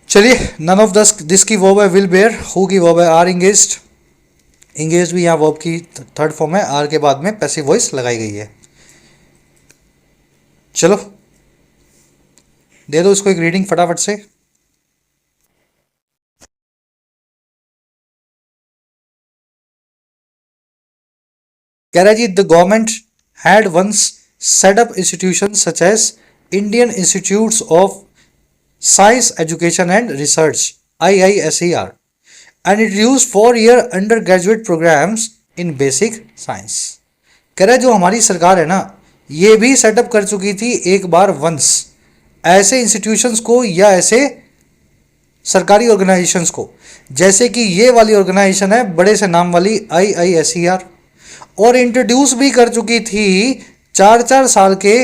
चलिए, नन ऑफ दिस की वर्ब है विल बेयर, हु की वर्ब है आर इंगेज्ड। इंगेज भी यहाँ वर्ब की थर्ड फॉर्म है, आर के बाद में पैसिव वॉइस लगाई गई है। चलो दे दो इसको एक रीडिंग फटाफट से। कह रहा है जी the government had once set up institution such as Indian institutes of science education and research IISER, and it used 4-year undergraduate programs in basic science। कह रहा है जो हमारी सरकार है ना, ये भी सेटअप कर चुकी थी एक बार वंस ऐसे इंस्टीट्यूशंस को या ऐसे सरकारी ऑर्गेनाइजेशंस को, जैसे कि ये वाली ऑर्गेनाइजेशन है बड़े से नाम वाली IISER, और इंट्रोड्यूस भी कर चुकी थी 4-4 साल के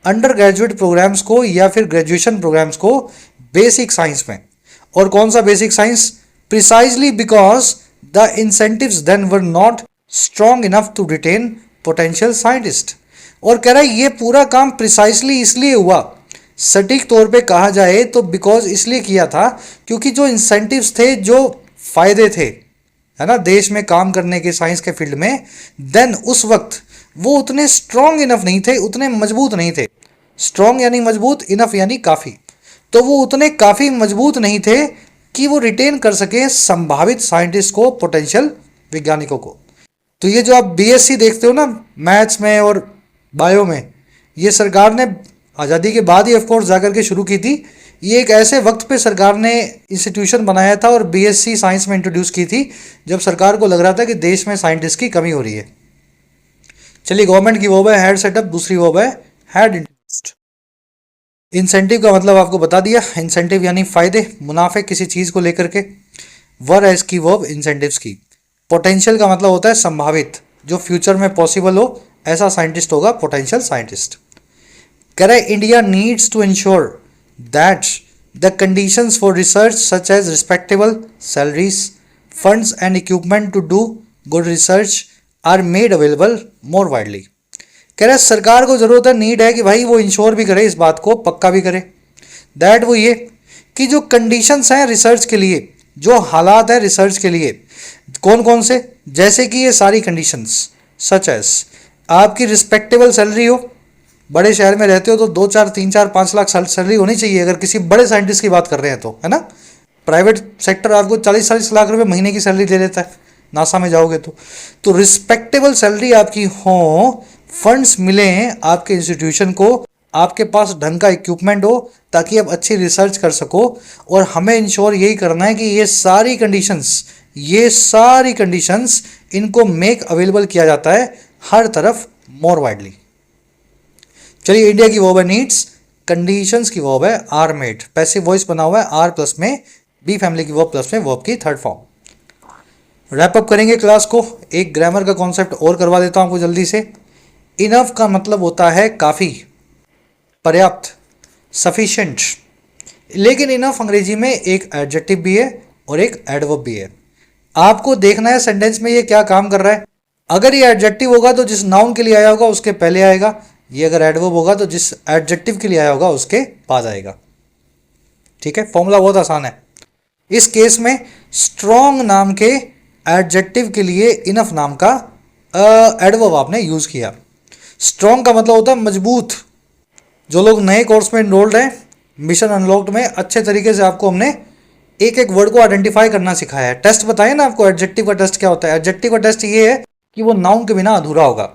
अंडर ग्रेजुएट प्रोग्राम्स को या फिर ग्रेजुएशन प्रोग्राम्स को बेसिक साइंस में। और कौन सा basic science? Precisely because the incentives then were not strong enough to retain potential scientist. और कह रहा है ये पूरा काम प्रिसाइसली इसलिए हुआ, सटीक तौर पे कहा जाए तो बिकॉज इसलिए किया था क्योंकि जो इंसेंटिव्स थे, जो फायदे थे, है ना, देश में काम करने के साइंस के फील्ड में, देन उस वक्त वो उतने स्ट्रॉन्ग इनफ नहीं थे, उतने मजबूत नहीं थे। स्ट्रॉन्ग यानी मजबूत, इनफ यानी काफ़ी। तो वो उतने काफ़ी मजबूत नहीं थे कि वो रिटेन कर सके संभावित साइंटिस्ट को, पोटेंशियल वैज्ञानिकों को। तो ये जो आप बीएससी देखते हो ना मैथ्स में और बायो में, ये सरकार ने आज़ादी के बाद ही ऑफकोर्स जाकर के शुरू की थी। ये एक ऐसे वक्त पे सरकार ने इंस्टीट्यूशन बनाया था और बीएससी साइंस में इंट्रोड्यूस की थी जब सरकार को लग रहा था कि देश में साइंटिस्ट की कमी हो रही है। चलिए, गवर्नमेंट की वर्ब है हैड सेटअप, दूसरी वर्ब है हैड इंट्रोड्यूस्ड। इंसेंटिव का मतलब आपको बता दिया, इंसेंटिव यानी फायदे, मुनाफे किसी चीज़ को लेकर के। वर एज की वर्ब इंसेंटिव्स की। पोटेंशियल का मतलब होता है संभावित, जो फ्यूचर में पॉसिबल हो ऐसा साइंटिस्ट होगा पोटेंशियल साइंटिस्ट। कह रहा है India needs to ensure that the conditions for research such as respectable salaries, funds and equipment to do good research are made available more widely. कह रहा है सरकार को ज़रूरत है, नीड है कि भाई वो इंश्योर भी करे, इस बात को पक्का भी करे, दैट वो ये कि जो कंडीशंस हैं रिसर्च के लिए, जो हालात हैं रिसर्च के लिए, कौन कौन से, जैसे कि ये सारी कंडीशंस, सच एज आपकी रिस्पेक्टेबल सैलरी हो, बड़े शहर में रहते हो तो 2-4, 3-4, 5 लाख सैलरी होनी चाहिए अगर किसी बड़े साइंटिस्ट की बात कर रहे हैं तो, है ना। प्राइवेट सेक्टर आपको 40-40 लाख रुपए महीने की सैलरी दे देता है, नासा में जाओगे तो रिस्पेक्टेबल सैलरी आपकी हो, फंड्स मिले आपके इंस्टीट्यूशन को, आपके पास ढंग का इक्विपमेंट हो ताकि आप अच्छी रिसर्च कर सको। और हमें इंश्योर यही करना है कि ये सारी कंडीशंस इनको मेक अवेलेबल किया जाता है हर तरफ मोर वाइडली। चलिए, इंडिया की वर्ब है नीड्स, कंडीशंस की वर्ब है आर मेड, पैसिव वॉइस बना हुआ है आर प्लस में, बी फैमिली की वर्ब प्लस में वर्ब की थर्ड फॉर्म। रैप अप करेंगे क्लास को, एक ग्रामर का कॉन्सेप्ट और करवा देता हूं आपको जल्दी से। इनफ का मतलब होता है काफ़ी, पर्याप्त, सफिशिएंट। लेकिन इनफ अंग्रेजी में एक एडजेक्टिव भी है और एक एडवर्ब भी है। आपको देखना है सेंटेंस में ये क्या काम कर रहा है। अगर ये एडजेक्टिव होगा तो जिस नाउन के लिए आया होगा उसके पहले आएगा, ये अगर एडवर्ब होगा तो जिस एडजेक्टिव के लिए आया होगा उसके बाद आएगा। ठीक है, फॉर्मूला बहुत आसान है। इस केस में स्ट्रॉन्ग नाम के एडजेक्टिव के लिए इनफ नाम का एडवर्ब आपने यूज किया। स्ट्रॉन्ग का मतलब होता है मजबूत। जो लोग नए कोर्स में इनरोल्ड हैं मिशन अनलॉक्ड में, अच्छे तरीके से आपको हमने एक एक वर्ड को आइडेंटिफाई करना सिखाया है। टेस्ट बताया ना आपको, एडजेक्टिव का टेस्ट क्या होता है। एडजेक्टिव का टेस्ट ये है कि वो नाउन के बिना अधूरा होगा।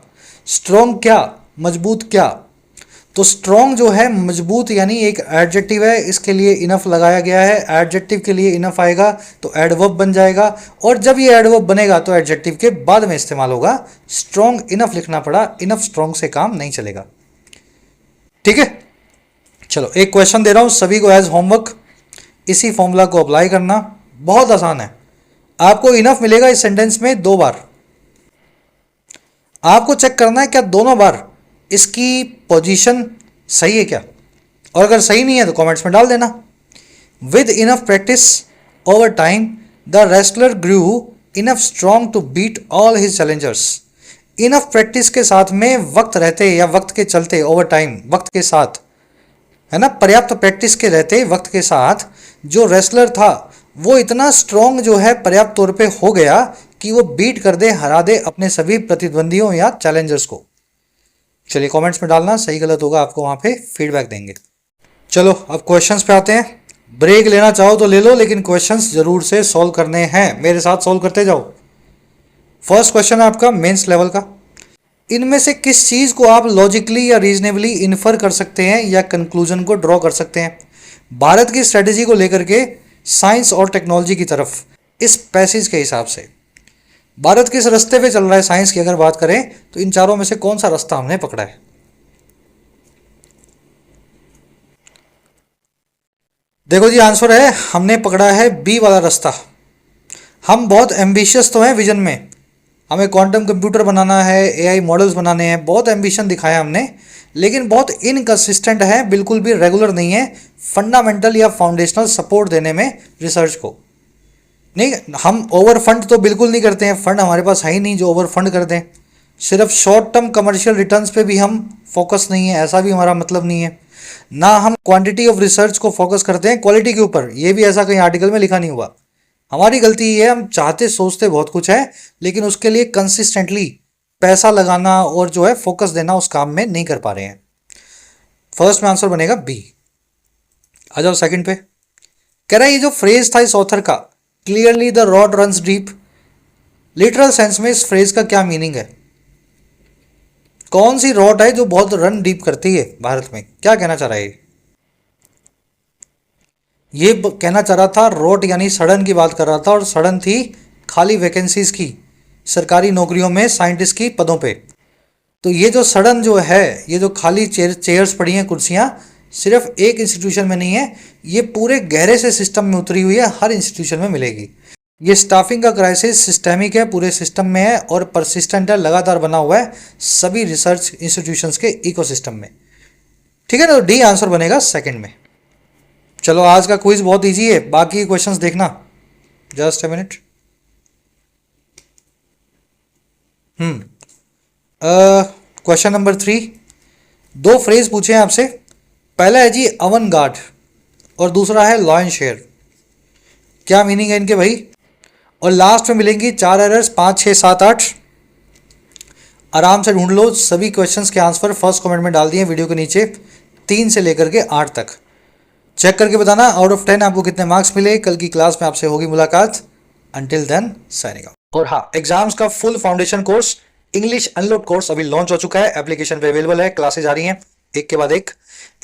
स्ट्रॉन्ग क्या, मजबूत क्या, तो स्ट्रॉन्ग जो है मजबूत यानी एक एडजेक्टिव है, इसके लिए इनफ लगाया गया है। एडजेक्टिव के लिए इनफ आएगा तो एडवर्ब बन जाएगा, और जब ये एडवर्ब बनेगा तो एडजेक्टिव के बाद में इस्तेमाल होगा। स्ट्रॉन्ग इनफ लिखना पड़ा, इनफ स्ट्रॉन्ग से काम नहीं चलेगा। ठीक है, चलो एक क्वेश्चन दे रहा हूं सभी को एज होमवर्क, इसी फॉर्मूला को अप्लाई करना, बहुत आसान है। आपको इनफ मिलेगा इस सेंटेंस में 2 बार। आपको चेक करना है क्या दोनों बार इसकी पोजीशन सही है क्या, और अगर सही नहीं है तो कमेंट्स में डाल देना। With enough practice over time the wrestler grew enough strong to beat all his challengers. Enough practice के साथ में, वक्त रहते या वक्त के चलते, ओवर टाइम वक्त के साथ, है ना, पर्याप्त प्रैक्टिस के रहते वक्त के साथ जो रेसलर था वो इतना स्ट्रॉन्ग जो है पर्याप्त तौर पे हो गया कि वो बीट कर दे, हरा दे अपने सभी प्रतिद्वंदियों या चैलेंजर्स को। चलिए कमेंट्स में डालना, सही गलत होगा आपको वहां पे फीडबैक देंगे। चलो अब क्वेश्चंस पे आते हैं। ब्रेक लेना चाहो तो ले लो, लेकिन क्वेश्चंस जरूर से सॉल्व करने हैं, मेरे साथ सॉल्व करते जाओ। फर्स्ट क्वेश्चन है आपका मेंस लेवल का। इनमें से किस चीज को आप लॉजिकली या रीजनेबली इन्फर कर सकते हैं या कंक्लूजन को ड्रॉ कर सकते हैं भारत की स्ट्रेटेजी को लेकर के साइंस और टेक्नोलॉजी की तरफ, इस पैसेज के हिसाब से भारत किस रास्ते पे चल रहा है। साइंस की अगर बात करें तो इन चारों में से कौन सा रास्ता हमने पकड़ा है। देखो जी, आंसर है हमने पकड़ा है बी वाला रास्ता। हम बहुत एम्बिशियस तो हैं विजन में, हमें क्वांटम कंप्यूटर बनाना है, एआई मॉडल्स बनाने हैं, बहुत एम्बिशन दिखाया हमने, लेकिन बहुत इनकंसिस्टेंट है, बिल्कुल भी रेगुलर नहीं है फंडामेंटल या फाउंडेशनल सपोर्ट देने में रिसर्च को। नहीं, हम ओवर फंड तो बिल्कुल नहीं करते हैं, फंड हमारे पास है ही नहीं जो ओवर फंड कर दें। सिर्फ शॉर्ट टर्म कमर्शियल रिटर्न्स पे भी हम फोकस नहीं है, ऐसा भी हमारा मतलब नहीं है। ना हम क्वांटिटी ऑफ रिसर्च को फोकस करते हैं क्वालिटी के ऊपर, ये भी ऐसा कहीं आर्टिकल में लिखा नहीं हुआ। हमारी गलती ये है, हम चाहते सोचते बहुत कुछ है, लेकिन उसके लिए कंसिस्टेंटली पैसा लगाना और जो है फोकस देना उस काम में नहीं कर पा रहे हैं। फर्स्ट में आंसर बनेगा बी। आ जाओ सेकंड पे। कह रहा है ये जो फ्रेज था इस ऑथर का, clearly the rot runs deep, literal sense में इस फ्रेज का क्या मीनिंग है? कौन सी रॉड है जो बहुत रन डीप करती है भारत में? क्या कहना चाह रहा है ये कहना चाह रहा था रोट यानी सड़न की बात कर रहा था, और सड़न थी खाली वैकेंसीज की, सरकारी नौकरियों में साइंटिस्ट की पदों पे। तो ये जो सड़न जो है, ये जो खाली चेयर्स पड़ी हैं, कुर्सियां, सिर्फ एक इंस्टीट्यूशन में नहीं है, ये पूरे गहरे से सिस्टम में उतरी हुई है, हर इंस्टीट्यूशन में मिलेगी। ये स्टाफिंग का क्राइसिस सिस्टेमिक है, पूरे सिस्टम में है और परसिस्टेंट है, लगातार बना हुआ है सभी रिसर्च इंस्टीट्यूशंस के इकोसिस्टम में। ठीक है ना, तो डी आंसर बनेगा सेकंड में। चलो आज का क्विज बहुत इजी है, बाकी क्वेश्चंस देखना। Just a minute. Question number 3, दो फ्रेज पूछे हैं आपसे। पहला है जी अवन गार्ड और दूसरा है लॉयन शेयर। क्या मीनिंग है इनके भाई? और लास्ट में मिलेंगी 4 एरर्स, 5, 6, 7, 8। आराम से ढूंढ लो, सभी क्वेश्चंस के आंसर फर्स्ट कमेंट में डाल दिए वीडियो के नीचे, 3 से लेकर के 8 तक। चेक करके बताना आउट ऑफ 10 आपको कितने मार्क्स मिले। कल की क्लास में आपसे होगी मुलाकात। Until then signing out. और हाँ, एग्जाम्स का full foundation course English unlock course अभी लॉन्च हो चुका है, एप्लीकेशन पे अवेलेबल है, क्लासेज आ रही हैं एक के बाद एक।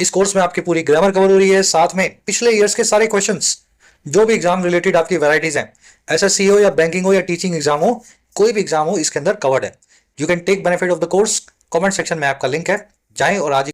इस कोर्स में आपकी पूरी ग्रामर कवर हो रही है, साथ में पिछले ईयर्स के सारे क्वेश्चंस, जो भी एग्जाम रिलेटेड आपकी वैरायटीज हैं, एसएससी हो या बैंकिंग हो या टीचिंग एग्जाम हो, कोई भी एग्जाम हो, इसके अंदर कवर्ड है। You can take benefit of the course. Comment section में आपका लिंक है, जाएं और आज